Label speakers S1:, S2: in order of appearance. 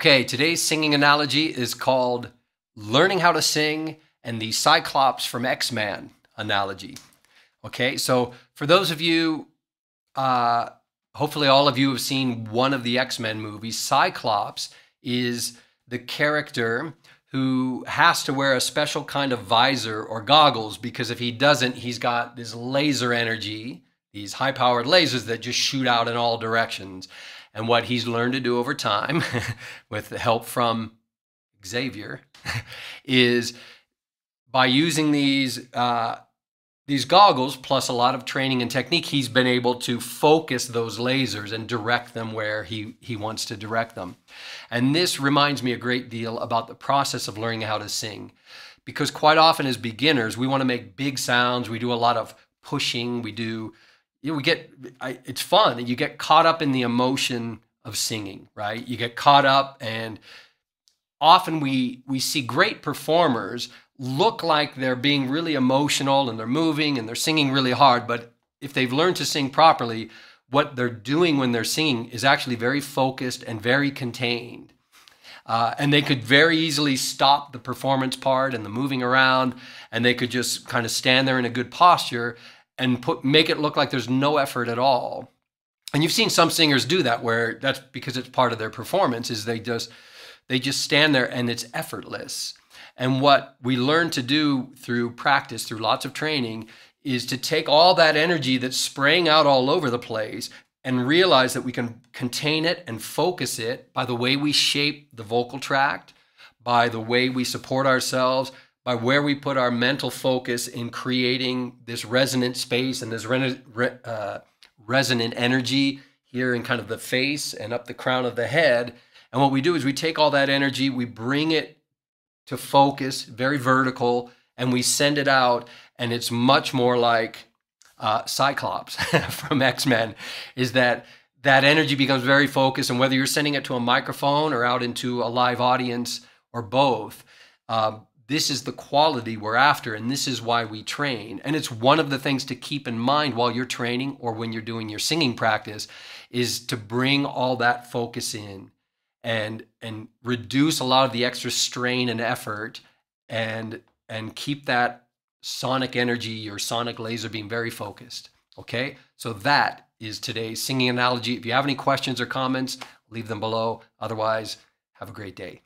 S1: Okay, today's singing analogy is called learning how to sing and the Cyclops from X-Men analogy. Okay, so for those of you, hopefully all of you have seen one of the X-Men movies. Cyclops is the character who has to wear a special kind of visor or goggles, because if he doesn't, he's got this laser energy, these high-powered lasers that just shoot out in all directions. And what he's learned to do over time, with the help from Xavier, is by using these goggles, plus a lot of training and technique, he's been able to focus those lasers and direct them where he wants to direct them. And this reminds me a great deal about the process of learning how to sing. Because quite often as beginners, we want to make big sounds. We do a lot of pushing. It's fun. You get caught up in the emotion of singing, right? You get caught up, and often we see great performers look like they're being really emotional and they're moving and they're singing really hard. But if they've learned to sing properly, what they're doing when they're singing is actually very focused and very contained. And they could very easily stop the performance part and the moving around, and they could just kind of stand there in a good posture and make it look like there's no effort at all. And you've seen some singers do that, where that's because it's part of their performance, is they just stand there and it's effortless. And what we learn to do through practice, through lots of training, is to take all that energy that's spraying out all over the place and realize that we can contain it and focus it by the way we shape the vocal tract, by the way we support ourselves, by where we put our mental focus in creating this resonant space and this resonant energy here in kind of the face and up the crown of the head. And what we do is we take all that energy, we bring it to focus, very vertical, and we send it out, and it's much more like Cyclops from X-Men, is that energy becomes very focused, and whether you're sending it to a microphone or out into a live audience or both, this is the quality we're after, and this is why we train. And it's one of the things to keep in mind while you're training or when you're doing your singing practice, is to bring all that focus in and reduce a lot of the extra strain and effort, and keep that sonic energy or sonic laser beam very focused. Okay, so that is today's singing analogy. If you have any questions or comments, leave them below. Otherwise, have a great day.